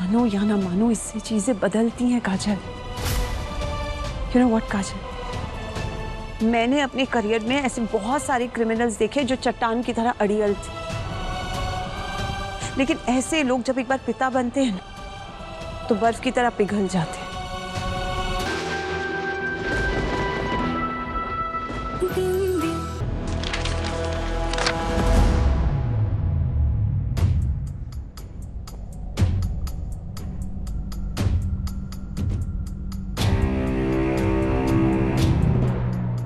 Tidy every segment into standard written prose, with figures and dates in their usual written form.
मानो या ना मानो, इससे चीजें बदलती हैं काजल। यू नो व्हाट काजल, मैंने अपने करियर में ऐसे बहुत सारे क्रिमिनल्स देखे जो चट्टान की तरह अड़ियल थे, लेकिन ऐसे लोग जब एक बार पिता बनते हैं ना तो बर्फ की तरह पिघल जाते हैं।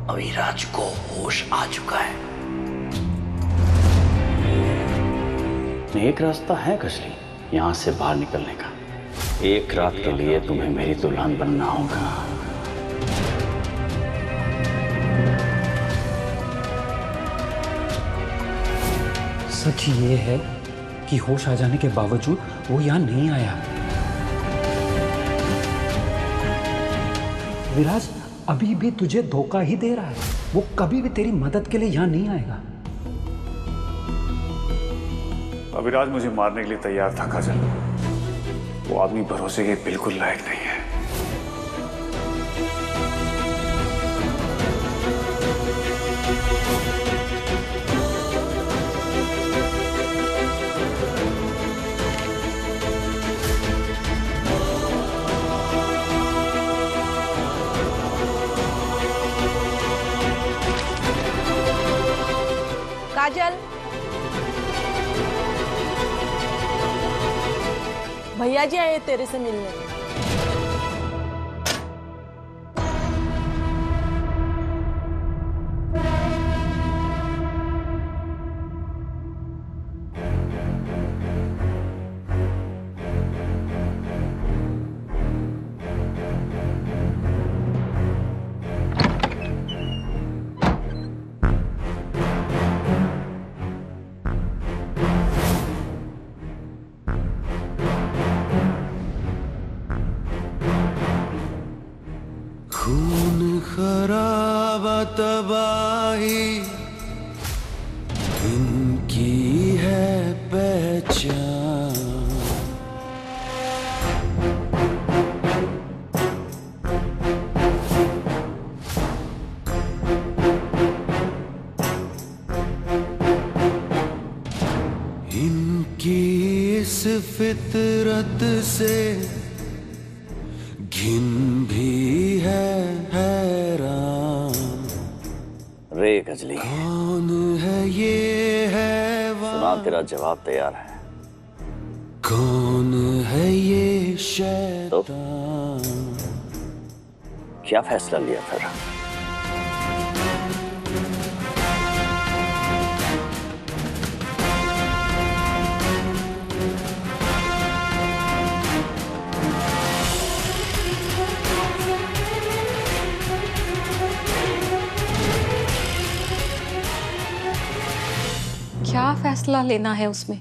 अविराज को होश आ चुका है। एक रास्ता है कजली यहां से बाहर निकलने का। एक रात के लिए तुम्हें मेरी दुल्हन बनना होगा। सच ये है कि होश आ जाने के बावजूद वो यहाँ नहीं आया। विराज अभी भी तुझे धोखा ही दे रहा है। वो कभी भी तेरी मदद के लिए यहाँ नहीं आएगा। अविराज मुझे मारने के लिए तैयार था काजल। वो आदमी भरोसे के बिल्कुल लायक नहीं है। काजल, भैया जी आए तेरे से मिलने। खून खराबा तबाही इनकी है पहचान। इनकी इस फितरत से घिन भी है हैरान। रे कजली, कौन है ये हैवान? सुना तेरा जवाब तैयार है। कौन है ये तो शैतान? क्या फैसला लिया फिर? क्या फैसला लेना है उसमें?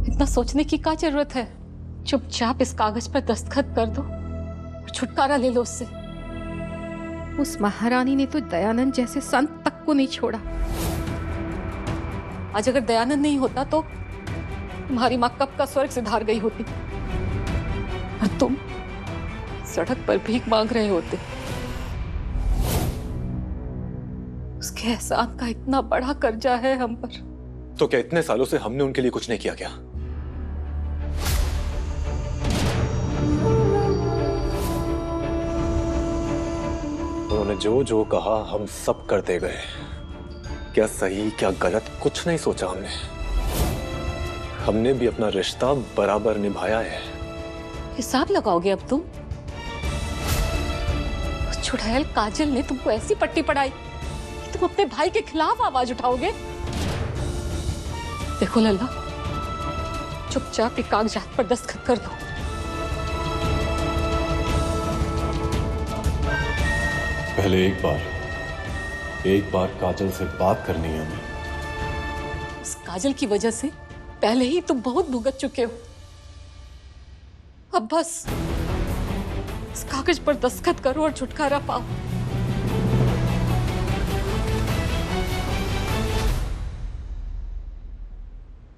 इतना सोचने की क्या जरूरत है? चुपचाप इस कागज पर दस्तखत कर दो और छुटकारा ले लो उससे। उस महारानी ने तो दयानंद जैसे संत तक को नहीं छोड़ा। आज अगर दयानंद नहीं होता तो तुम्हारी माँ कब का स्वर्ग सिधार गई होती और तुम सड़क पर भीख मांग रहे होते। उसके एहसान का इतना बड़ा कर्जा है हम पर। तो क्या इतने सालों से हमने उनके लिए कुछ नहीं किया क्या? उन्होंने जो जो कहा हम सब करते गए। क्या सही क्या गलत कुछ नहीं सोचा हमने। हमने भी अपना रिश्ता बराबर निभाया है। हिसाब लगाओगे अब तुम? उस चुड़ैल काजल ने तुमको ऐसी पट्टी पढ़ाई कि तुम अपने भाई के खिलाफ आवाज उठाओगे। देखो लल्ला, चुपचाप ये कागजात पर दस्तखत कर दो। पहले एक बार काजल से बात करनी है हमें। इस काजल की वजह से पहले ही तुम बहुत भुगत चुके हो। अब बस इस कागज पर दस्तखत करो और छुटकारा पाओ।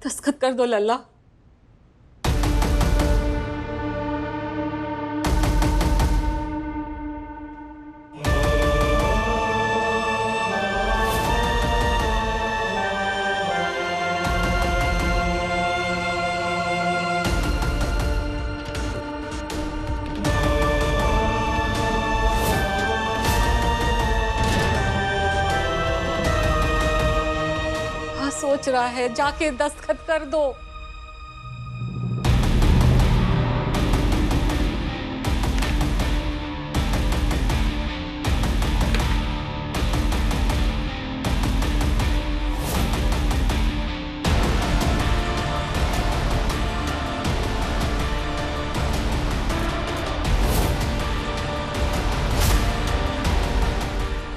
दस्तखत कर दो लल्ला। सोच रहा है? जाके दस्तखत कर दो।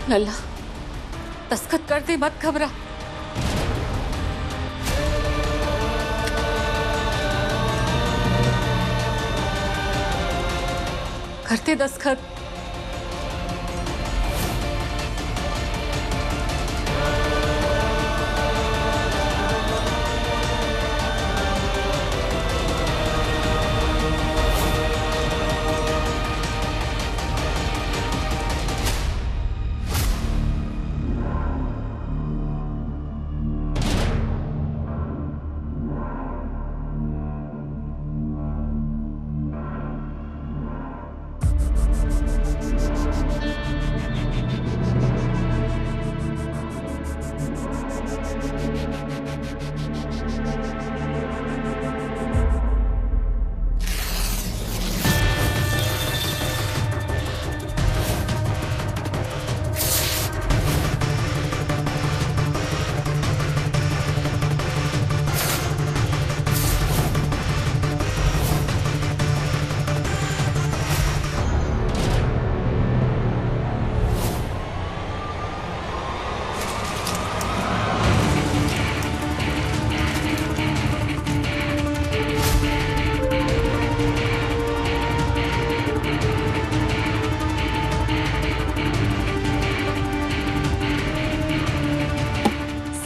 लल्ला, दस्तखत कर दे, मत घबरा। करते दस्तखत।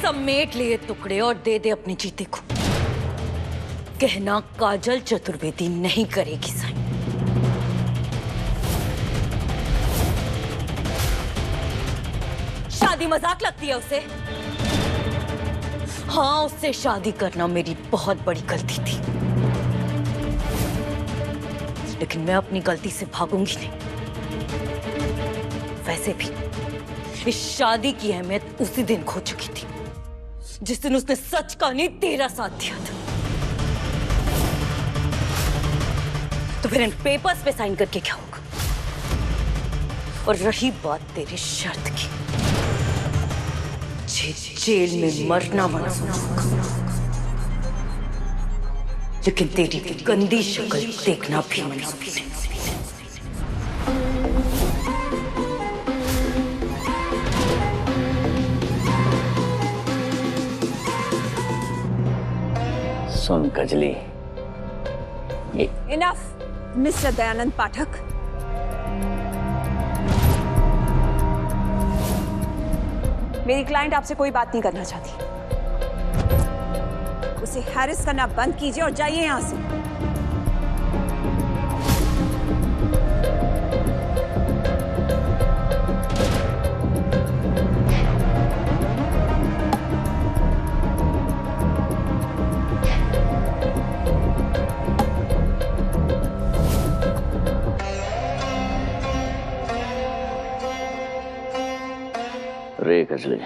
समेट लिए टुकड़े और दे दे अपनी चीते को। कहना काजल चतुर्वेदी नहीं करेगी साईं। शादी मजाक लगती है उसे? हाँ, उससे शादी करना मेरी बहुत बड़ी गलती थी, लेकिन मैं अपनी गलती से भागूंगी नहीं। वैसे भी इस शादी की अहमियत उसी दिन खो चुकी थी जिस दिन उसने सच का नहीं तेरा साथ दिया था। तो फिर इन पेपर्स पे साइन करके क्या होगा? और रही बात तेरी शर्त की, जेल में मरना मंजूर, लेकिन तेरी गंदी शक्ल देखना भी मंजूर नहीं। सुन कजली, इनफ मिस्टर दयानंद पाठक। मेरी क्लाइंट आपसे कोई बात नहीं करना चाहती। उसे हैरिस करना बंद कीजिए और जाइए यहां से। रे कजली,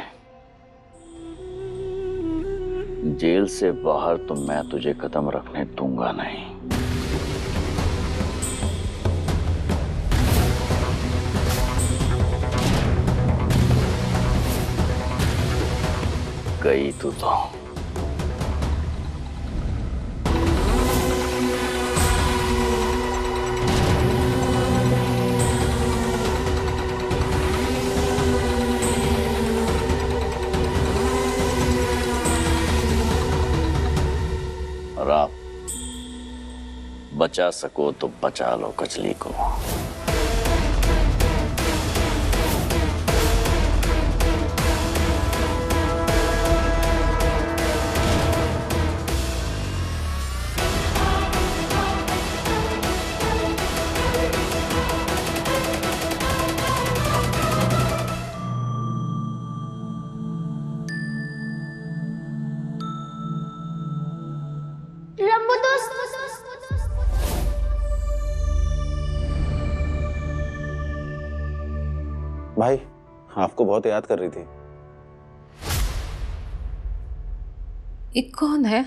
जेल से बाहर तो मैं तुझे कदम रखने दूंगा नहीं। गई तू तो और आप बचा सको तो बचा लो कजली को। भाई, आपको बहुत याद कर रही थी। ये कौन है?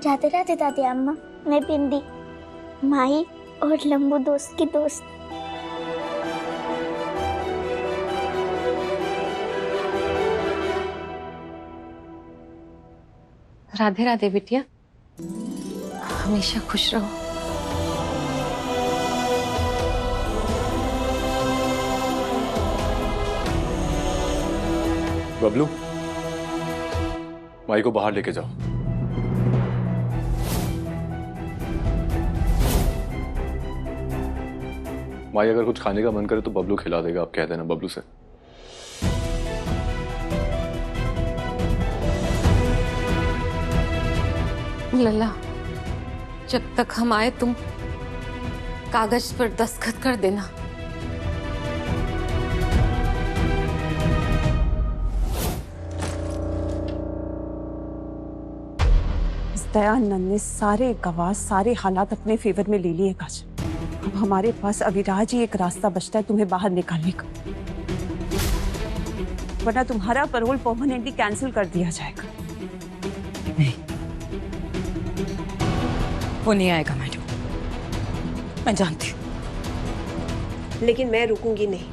राधे राधे दादी अम्मा, मैं बिंदी, माई और लंबू दोस्त की दोस्त। राधे राधे बिटिया, हमेशा खुश रहो। बबलू, माई को बाहर लेके जाओ। माई अगर कुछ खाने का मन करे तो बबलू खिला देगा, आप कह देना बबलू से। लला, जब तक हम आए तुम कागज पर दस्तखत कर देना। इस दयानंद ने सारे गवाह, सारे हालात अपने फेवर में ले लिए काजल। अब हमारे पास अविराज ही एक रास्ता बचता है तुम्हें बाहर निकालने का, वरना तुम्हारा पैरोल परमानेंटली कैंसिल कर दिया जाएगा। नहीं, वो नहीं आएगा मैडम, मैं जानती हूँ। लेकिन मैं रुकूंगी नहीं।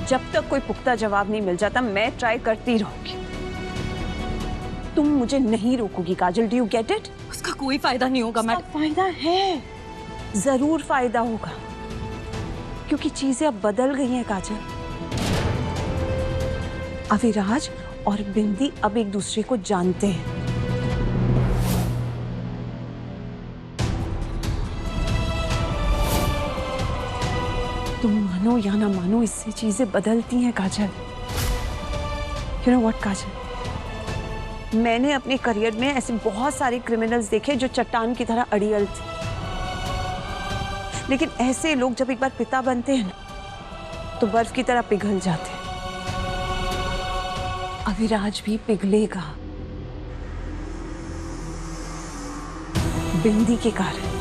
जब तक कोई पुख्ता जवाब नहीं मिल जाता मैं ट्राई करती रहूंगी। तुम मुझे नहीं रोकोगी काजल, डू यू गेट इट? उसका कोई फायदा नहीं होगा मैडम। फायदा है, जरूर फायदा होगा, क्योंकि चीजें अब बदल गई हैं काजल। अविराज और बिंदी अब एक दूसरे को जानते हैं। तुम मानो या ना मानो, इससे चीजें बदलती हैं काजल। यू नो व्हाट काजल, मैंने अपने करियर में ऐसे बहुत सारे क्रिमिनल्स देखे जो चट्टान की तरह अड़ियल थे, लेकिन ऐसे लोग जब एक बार पिता बनते हैं ना तो बर्फ की तरह पिघल जाते हैं। अविराज भी पिघलेगा बिंदी के कारण।